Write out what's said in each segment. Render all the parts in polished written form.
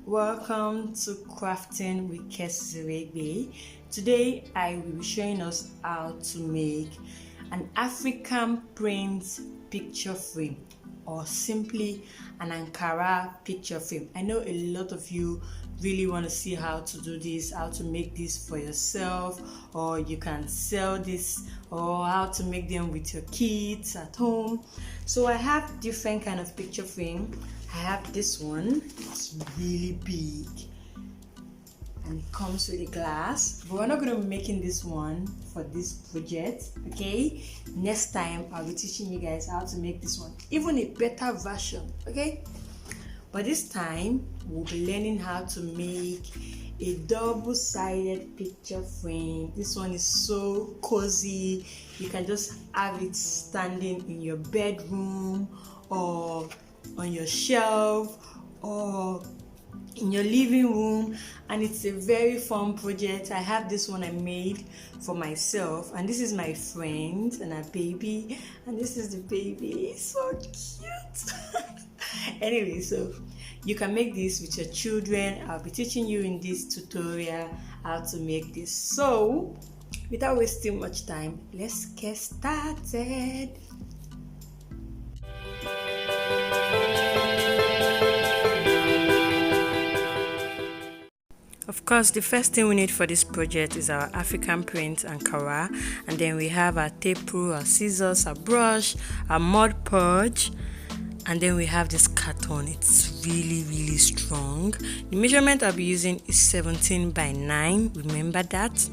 Welcome to Crafting with Kesirebe. Today I will be showing us how to make an African print picture frame, or simply an Ankara picture frame. I know a lot of you really want to see how to do this, how to make this for yourself, or you can sell this, or how to make them with your kids at home. So I have different kind of picture frame. I have this one. It's really big and it comes with a glass, but we're not going to be making this one for this project. Okay, next time I'll be teaching you guys how to make this one, even a better version. Okay, but this time we'll be learning how to make a double-sided picture frame. This one is so cozy. You can just have it standing in your bedroom or on your shelf or in your living room, and it's a very fun project. I have this one I made for myself, and this is my friend and her baby, and this is the baby. It's so cute. Anyway, so you can make this with your children. I'll be teaching you in this tutorial how to make this. So without wasting much time, let's get started. Of course, the first thing we need for this project is our African print Ankara, and then we have our tape rule, our scissors, our brush, our mud podge, and then we have this carton. It's really strong. The measurement I'll be using is 17 by 9. Remember that.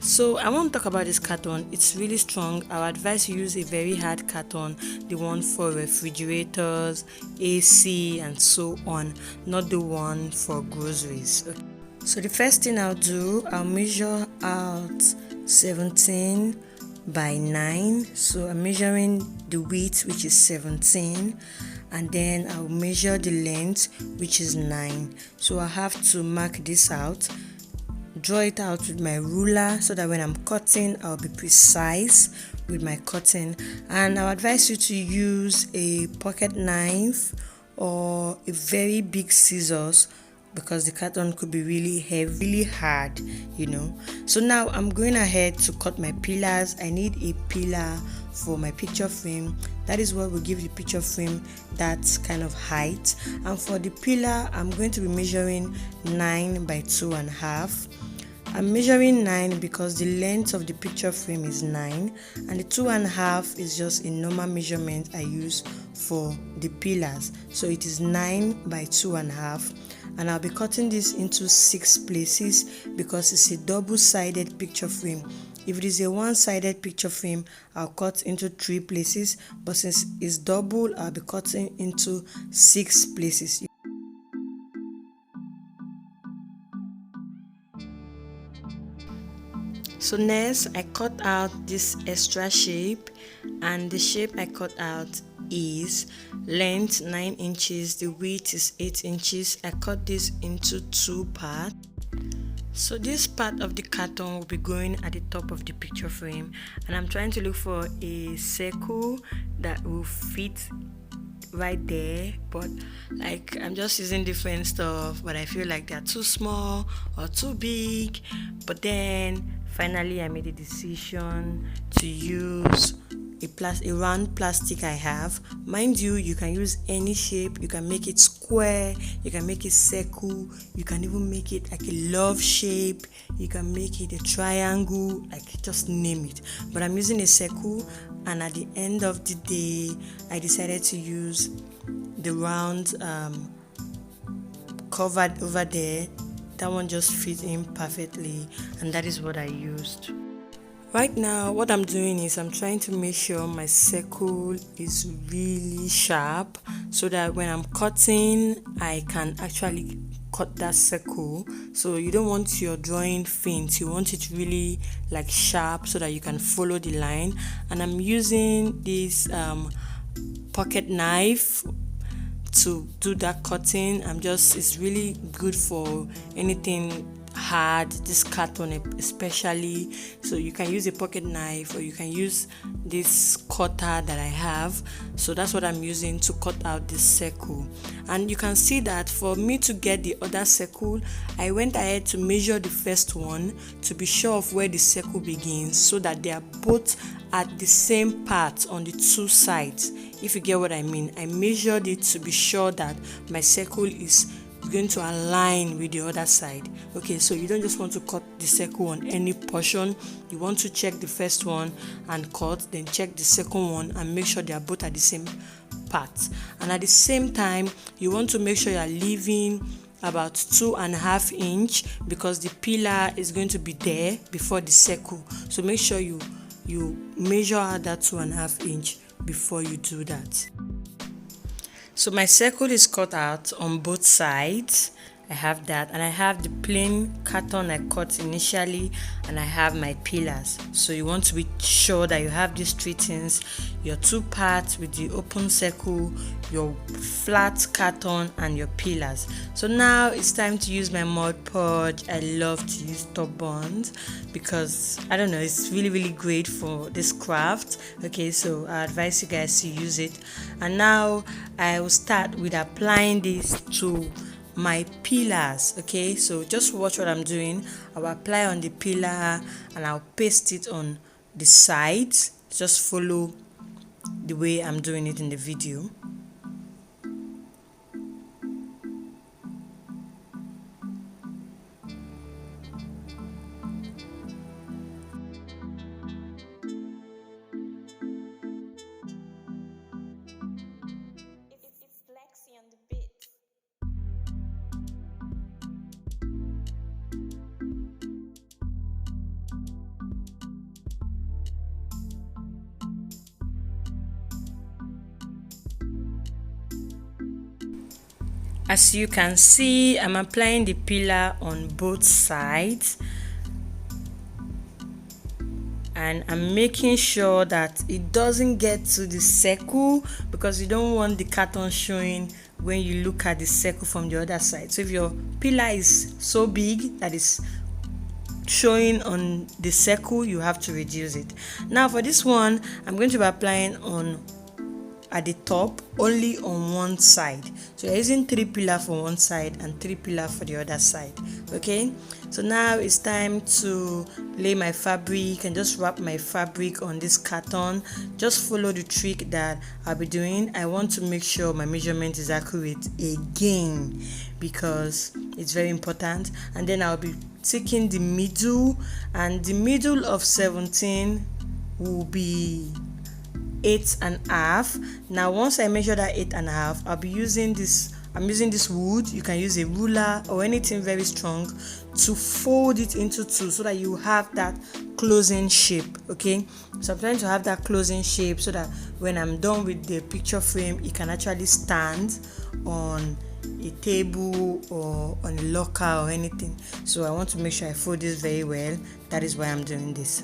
So I want to talk about this carton. It's really strong. I would advise you use a very hard carton, the one for refrigerators, AC, and so on, not the one for groceries. Okay. So the first thing I'll do, I'll measure out 17 by 9. So I'm measuring the width, which is 17, and then I'll measure the length, which is 9. So I have to mark this out, draw it out with my ruler, so that when I'm cutting, I'll be precise with my cutting. And I'll advise you to use a pocket knife or a very big scissors, because the carton could be really heavy, really hard, So now I'm going ahead to cut my pillars. I need a pillar for my picture frame. That is what will give the picture frame that kind of height. And for the pillar, I'm going to be measuring 9 by 2.5. I'm measuring 9 because the length of the picture frame is 9, and the 2.5 is just a normal measurement I use for the pillars. So it is 9 by 2.5, and I'll be cutting this into 6 places because it's a double-sided picture frame. If it is a one-sided picture frame, I'll cut into 3 places, but since it's double, I'll be cutting into 6 places. So next, I cut out this extra shape, and the shape I cut out is length 9 inches, the width is 8 inches. I cut this into 2 parts. So this part of the carton will be going at the top of the picture frame, and I'm trying to look for a circle that will fit right there, but I'm just using different stuff, but I feel like they're too small or too big. But then finally I made a decision to use a round plastic I have. Mind you, you can use any shape. You can make it square, you can make it circle, you can even make it like a love shape, you can make it a triangle, just name it. But I'm using a circle, and at the end of the day I decided to use the round covered over there. That one just fit in perfectly, and that is what I used. Right now, what I'm doing is I'm trying to make sure my circle is really sharp, so that when I'm cutting, I can actually cut that circle. So you don't want your drawing faint, you want it really sharp so that you can follow the line. And I'm using this pocket knife to do that cutting. It's really good for anything hard, this carton especially. So you can use a pocket knife or you can use this cutter that I have. So that's what I'm using to cut out this circle. And you can see that for me to get the other circle, I went ahead to measure the first one to be sure of where the circle begins, so that they are both at the same part on the two sides. If you get what I mean, I measured it to be sure that my circle is going to align with the other side. Okay, so you don't just want to cut the circle on any portion. You want to check the first one and cut, then check the second one and make sure they are both at the same part. And at the same time, you want to make sure you are leaving about 2.5 inch, because the pillar is going to be there before the circle. So make sure you measure out that 2.5 inch before you do that. So my circle is cut out on both sides. I have that, and I have the plain carton I cut initially, and I have my pillars. So you want to be sure that you have these three things: your two parts with the open circle, your flat carton, and your pillars. So now it's time to use my Mod Podge. I love to use top buns because I don't know, it's really great for this craft. Okay, so I advise you guys to use it. And now I will start with applying this to my pillars. Okay, so just watch what I'm doing. I'll apply on the pillar and I'll paste it on the sides. Just follow the way I'm doing it in the video. As you can see, I'm applying the pillar on both sides, and I'm making sure that it doesn't get to the circle, because you don't want the carton showing when you look at the circle from the other side. So if your pillar is so big that it's showing on the circle, you have to reduce it. Now for this one, I'm going to be applying on at the top only on one side. So you're using 3 pillars for one side and 3 pillars for the other side. Okay, so now it's time to lay my fabric and just wrap my fabric on this carton. Just follow the trick that I'll be doing. I want to make sure my measurement is accurate again, because it's very important. And then I'll be taking the middle, and the middle of 17 will be 8.5. Now once I measure that 8.5, I'll be using this, I'm using this wood. You can use a ruler or anything very strong to fold it into two, so that you have that closing shape. Okay, so I'm trying to have that closing shape so that when I'm done with the picture frame, it can actually stand on a table or on a locker or anything. So I want to make sure I fold this very well. That is why I'm doing this.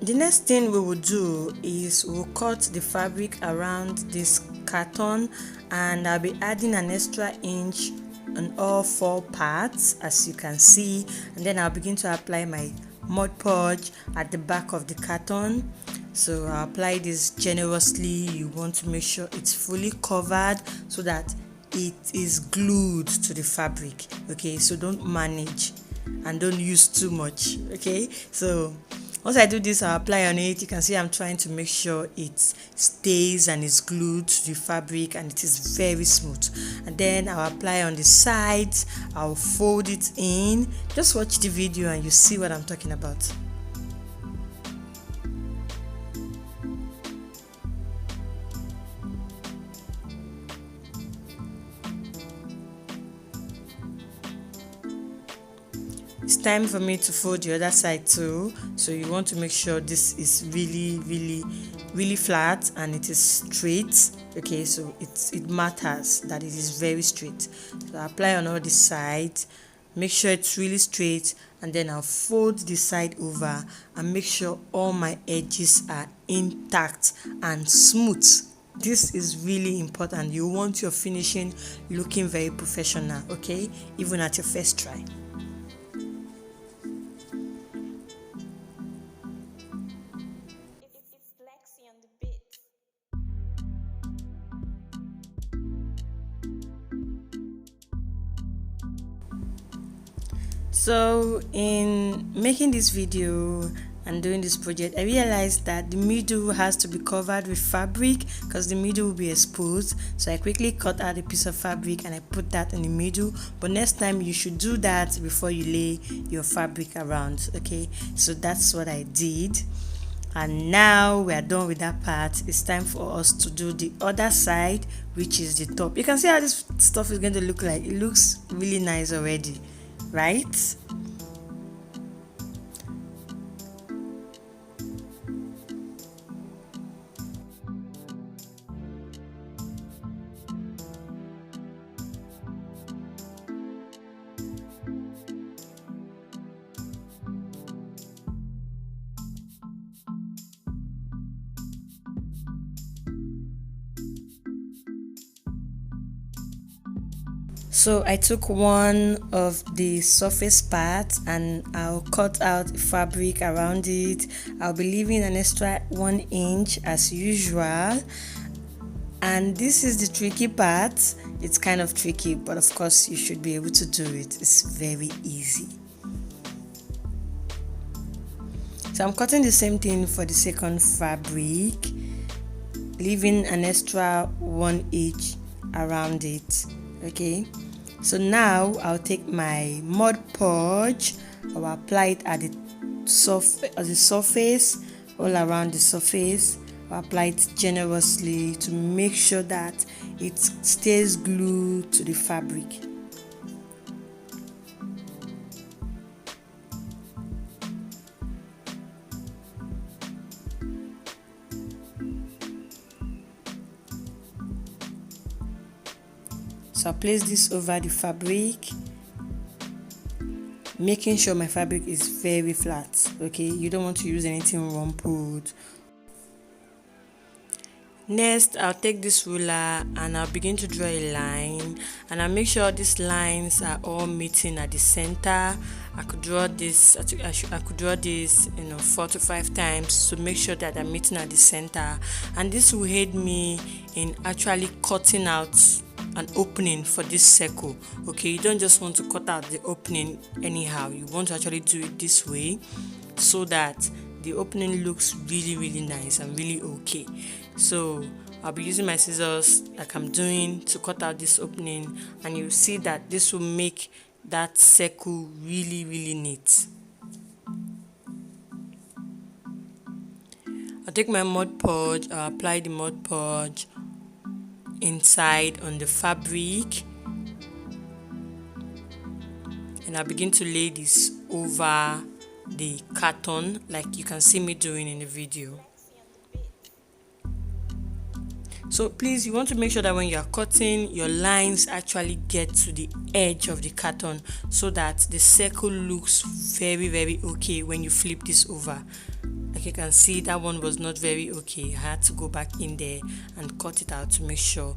The next thing we will do is we'll cut the fabric around this carton, and I'll be adding an extra inch on all 4 parts, as you can see. And then I'll begin to apply my Mod Podge at the back of the carton. So I'll apply this generously. You want to make sure it's fully covered so that it is glued to the fabric. Okay, so don't manage and don't use too much. Okay, so once I do this, I'll apply on it. You can see I'm trying to make sure it stays and is glued to the fabric and it is very smooth. And then I'll apply on the sides. I'll fold it in. Just watch the video and you see what I'm talking about. It's time for me to fold the other side too. So you want to make sure this is really flat and it is straight. Okay, so it matters that it is very straight. So I apply on all the sides, make sure it's really straight, and then I'll fold the side over and make sure all my edges are intact and smooth. This is really important. You want your finishing looking very professional, okay, even at your first try. So in making this video and doing this project, I realized that the middle has to be covered with fabric because the middle will be exposed. So I quickly cut out a piece of fabric and I put that in the middle. But next time you should do that before you lay your fabric around, okay? So that's what I did. And now we are done with that part. It's time for us to do the other side, which is the top. You can see how this stuff is going to look like. It looks really nice already, right? So I took one of the surface parts and I'll cut out fabric around it. I'll be leaving an extra 1 inch as usual. And this is the tricky part. It's kind of tricky, but of course you should be able to do it. It's very easy. So I'm cutting the same thing for the second fabric, leaving an extra 1 inch around it, okay? So now I'll take my Mod Podge, I'll apply it at the surface, all around the surface. I'll apply it generously to make sure that it stays glued to the fabric. So I'll place this over the fabric, making sure my fabric is very flat, okay? You don't want to use anything rumpled. Next, I'll take this ruler and I'll begin to draw a line, and I'll make sure these lines are all meeting at the center. I could draw this, I could draw this, 4 to 5 times to make sure that I'm meeting at the center, and this will aid me in actually cutting out an opening for this circle, okay? You don't just want to cut out the opening anyhow. You want to actually do it this way so that the opening looks really nice and really okay. So I'll be using my scissors like I'm doing to cut out this opening, and you'll see that this will make that circle really neat. I'll take my Mod Podge, I'll apply the Mod Podge inside on the fabric, and I'll begin to lay this over the carton like you can see me doing in the video. So please, you want to make sure that when you are cutting, your lines actually get to the edge of the carton so that the circle looks very okay when you flip this over. Like you can see, that one was not very okay. I had to go back in there and cut it out to make sure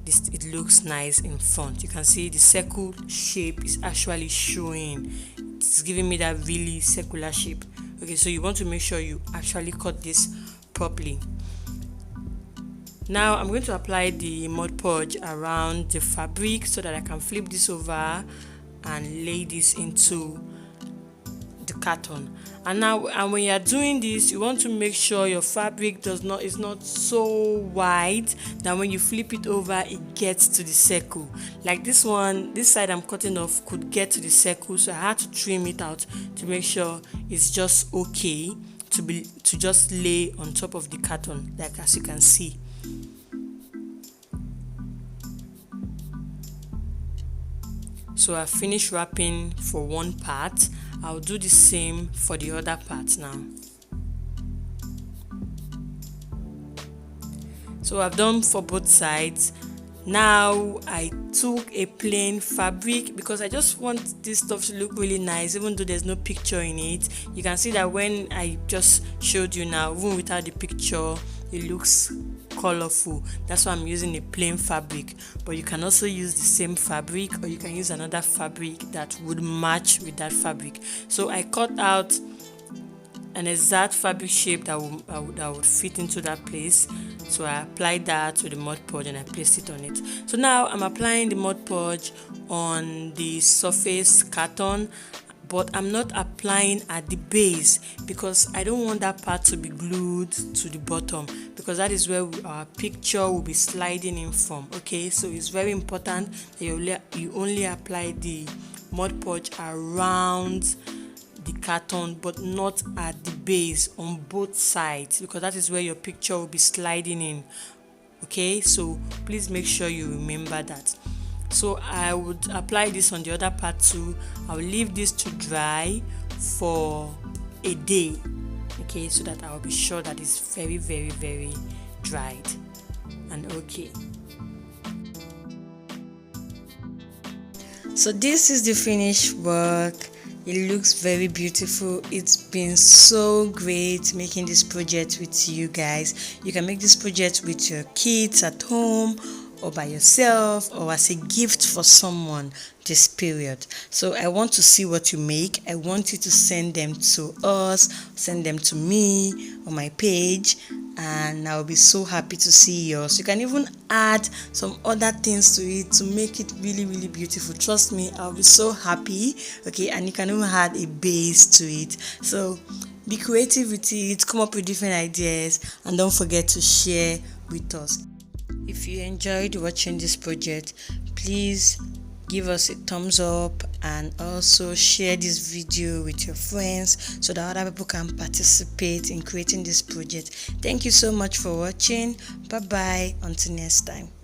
it looks nice in front. You can see the circle shape is actually showing. It's giving me that really circular shape. Okay, so you want to make sure you actually cut this properly. Now I'm going to apply the Mod Podge around the fabric so that I can flip this over and lay this into the carton. And when you are doing this, you want to make sure your fabric is not so wide that when you flip it over it gets to the circle. Like this one, this side I'm cutting off could get to the circle, so I had to trim it out to make sure it's just okay to just lay on top of the carton, like as you can see. So I finished wrapping for one part. I'll do the same for the other part now. So I've done for both sides. Now I took a plain fabric because I just want this stuff to look really nice, even though there's no picture in it. You can see that when I just showed you now, even without the picture, it looks colorful. That's why I'm using a plain fabric, but you can also use the same fabric, or you can use another fabric that would match with that fabric. So I cut out an exact fabric shape that would fit into that place. So I applied that to the Mod Podge and I placed it on it. So now I'm applying the Mod Podge on the surface carton, but I'm not applying at the base because I don't want that part to be glued to the bottom, because that is where our picture will be sliding in from. Okay, so it's very important that you only apply the Mod Podge around the carton, but not at the base, on both sides, because that is where your picture will be sliding in. Okay, so please make sure you remember that. So I would apply this on the other part too. I will leave this to dry for a day, okay, so that I will be sure that it's very, very, very dried and okay. So this is the finished work. It looks very beautiful. It's been so great making this project with you guys. You can make this project with your kids at home, or by yourself, or as a gift for someone this period. So I want to see what you make. I want you to send them to us, send them to me on my page, and I'll be so happy to see yours. You can even add some other things to it to make it really, really beautiful. Trust me, I'll be so happy. Okay, and you can even add a base to it. So be creative with it, come up with different ideas, and don't forget to share with us. If you enjoyed watching this project, please give us a thumbs up and also share this video with your friends so that other people can participate in creating this project. Thank you so much for watching. Bye bye, until next time.